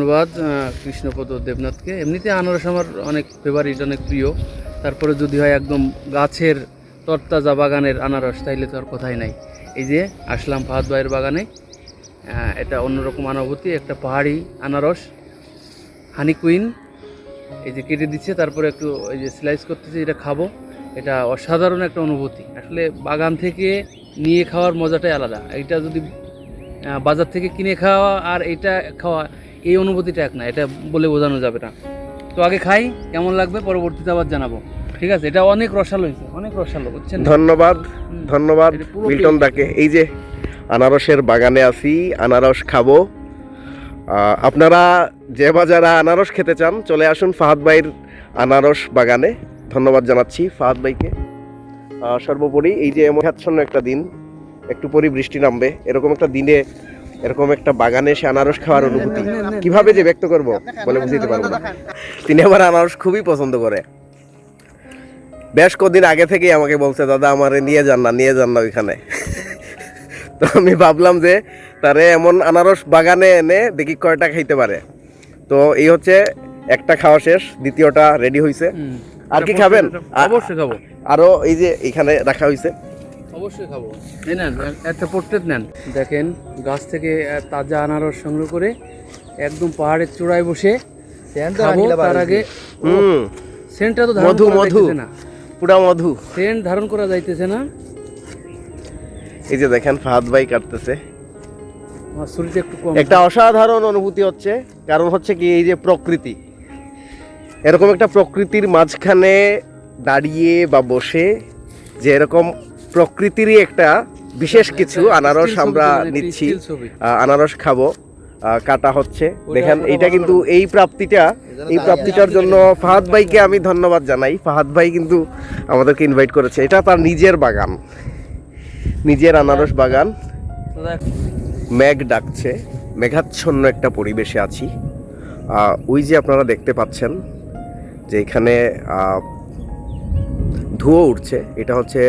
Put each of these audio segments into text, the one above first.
ধন্যবাদ কৃষ্ণপদ দেবনাথকে। এমনিতে আনারস আমার অনেক ফেভারিট, অনেক প্রিয়। তারপরে যদি হয় একদম গাছের তরতাজা বাগানের আনারস, তাইলে তো আর কথাই নাই। এই যে আসলাম ফাহাদ ভাইয়ের বাগানে, এটা অন্যরকম অনুভূতি। একটা পাহাড়ি আনারস, হানি কুইন, এই যে কেটে দিচ্ছে, তারপরে একটু এই যে স্লাইস করতেছে, এটা খাবো। এটা অসাধারণ একটা অনুভূতি। আসলে বাগান থেকে নিয়ে খাওয়ার মজাটাই আলাদা। এইটা যদি বাজার থেকে কিনে খাওয়া আর এটা খাওয়া, এই অনুভূতিটা এক না, এটা বলে বোঝানো যাবে না। তো আগে খাই, কেমন লাগবে পরবর্তীতে আবার জানাবো, ঠিক আছে? এটা অনেক রসালো হয়েছে, অনেক রসালো, বুঝছেন? ধন্যবাদ ধন্যবাদ মিল্টন দাকে। এই যে আনারসের বাগানে আছি, আনারস খাবো। আপনারা যে বাজারা আনারস খেতে চান চলে আসুন ফাহাদ ভাইয়ের আনারস বাগানে। ধন্যবাদ জানাচ্ছি ফাহাদ ভাইকে। সর্বোপরি এই যে মেঘাচ্ছন্ন একটা দিন, একটু পরই বৃষ্টি নামবে, এরকম একটা দিনে এরকম একটা বাগানে এসে আনারস খাওয়ার অনুভূতি কিভাবে যে ব্যক্ত করব বলে বুঝতে পারবো না। তিনি আমার আনারস খুবই পছন্দ করে। বেশ কদিন আগে থেকেই আমাকে বলছে, দাদা আমারে নিয়ে যান না ওইখানে। তো আমি ভাবলাম যে তারে এমন আনারস বাগানে এনে দেখি কয়টা খাইতে পারে। তো এই হচ্ছে একটা খাওয়া শেষ, দ্বিতীয়টা রেডি হয়েছে। আর কি খাবেন? অবশ্যই খাবো। আরো এই যে এখানে রাখা হয়েছে, অবশ্যই খাবো। এই নেন একটা পোর্ট্রেট নেন, দেখেন গাছ থেকে তাজা আনারস সংগ্রহ করে একদম পাহাড়ের চূড়ায় বসে খাবো। তার আগে সেন্টটা তো ধারণ করা যাইতেছে না, পুরা মধু সেন্ট ধারণ করা যাইতেছে না। এই যে দেখেন ফাহাদ ভাই কাটতেছে, আমার শরীরটা একটু কম। একটা অসাধারণ অনুভূতি হচ্ছে। কারণ হচ্ছে কি, এই যে প্রকৃতি, এরকম একটা প্রকৃতির মাঝখানে দাঁড়িয়ে বা বসে যে এরকম প্রকৃতিরই একটা বিশেষ কিছু আনারস আমরা নিচ্ছি, আনারস খাবো, কাটা হচ্ছে। দেখেন এইটা কিন্তু এই প্রাপ্তিটার জন্য ফাহাদ ভাইকে আমি ধন্যবাদ জানাই। ফাহাদ ভাই কিন্তু আমাদেরকে ইনভাইট করেছে। এটা তার নিজের বাগান, নিজের আনারস বাগান। মেঘ ডাকছে, মেঘাচ্ছন্ন একটা পরিবেশে আছি। ওই যে আপনারা দেখতে পাচ্ছেন যে এখানে ধোঁয়া উঠছে, এটা হচ্ছে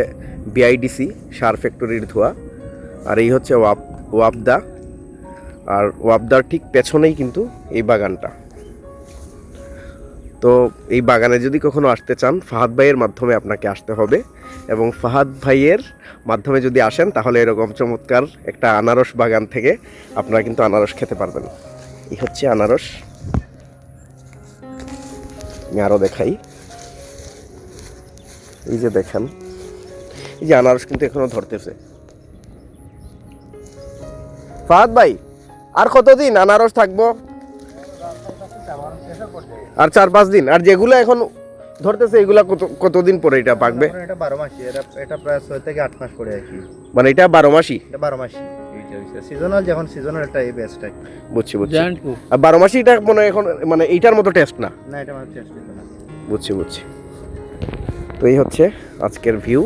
বিআইডিসি সার ফ্যাক্টরির ধোঁয়া। আর এই হচ্ছে ওয়াবদা, আর ওয়াবদার ঠিক পেছনেই কিন্তু এই বাগানটা। তো এই বাগানে যদি কখনো আসতে চান, ফাহাদ ভাইয়ের মাধ্যমে আপনাকে আসতে হবে, এবং ফাহাদ ভাইয়ের মাধ্যমে যদি আসেন তাহলে এরকম চমৎকার একটা আনারস বাগান থেকে আপনারা কিন্তু আনারস খেতে পারবেন। এই হচ্ছে আনারস, আমি আরও দেখাই। এই যে দেখেন, এই যে আনারস কিন্তু এখনো ধরতেছে। ফাহাদ ভাই, আর কতদিন আনারস থাকবো? আর 4-5 দিন। আর যেগুলো এখন ধরতেছে এগুলা কতদিন পরে এটা পাকবে? এটা 12 মাসি, এটা প্রায় 6 থেকে 8 মাস পরে আর কি। মানে এটা 12 মাসই? এটা 12 মাসি, সিজনাল, যখন সিজনাল একটা এই বেস্ট। বুঝছি। আর 12 মাসি এটা মনে এখন মানে এইটার মতো টেস্ট না? না, এটা মানে টেস্ট না। বুঝছি। তো এই হচ্ছে আজকের ভিউ।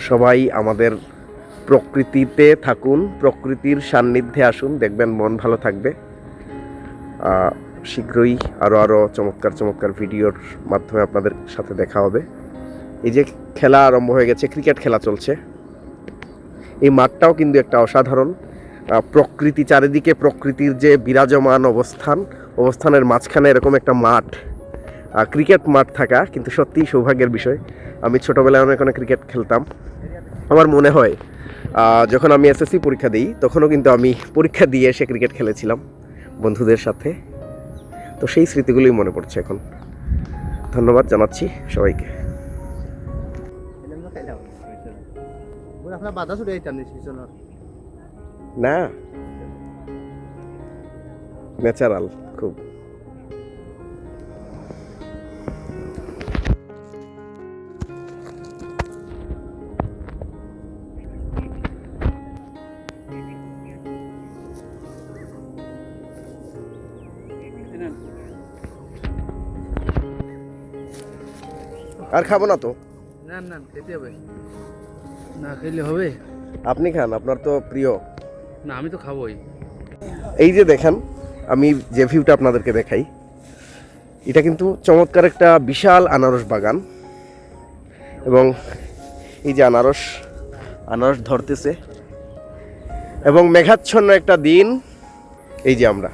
সবাই আমাদের প্রকৃতিতে থাকুন, প্রকৃতির সান্নিধ্যে আসুন, দেখবেন মন ভালো থাকবে। শীঘ্রই আরও চমৎকার ভিডিওর মাধ্যমে আপনাদের সাথে দেখা হবে। এই যে খেলা আরম্ভ হয়ে গেছে, ক্রিকেট খেলা চলছে। এই মাঠটাও কিন্তু একটা অসাধারণ প্রকৃতি, চারিদিকে প্রকৃতির যে বিরাজমান অবস্থানের মাঝখানে এরকম একটা মাঠ, ক্রিকেট মাঠ থাকা কিন্তু সত্যিই সৌভাগ্যের বিষয়। আমি ছোটোবেলায় অনেক ক্রিকেট খেলতাম। আমার মনে হয় যখন আমি এসএসসি পরীক্ষা দিই, তখনও কিন্তু আমি পরীক্ষা দিয়ে এসে ক্রিকেট খেলেছিলাম বন্ধুদের সাথে। তো সেই স্মৃতিগুলোই মনে পড়ছে এখন। ধন্যবাদ জানাচ্ছি সবাইকে। না, ন্যাচারাল খুব। আর খাবো না তো? না খেতে হবে, না খেলে হবে? আপনি খান, আপনার তো প্রিয়। না, আমি তো খাবোই। এই যে দেখেন, আমি যে ভিউটা আপনাদেরকে দেখাই, এটা কিন্তু চমৎকার একটা বিশাল আনারস বাগান। এবং এই যে আনারস ধরতেছে, এবং মেঘাচ্ছন্ন একটা দিন। এই যে আমরা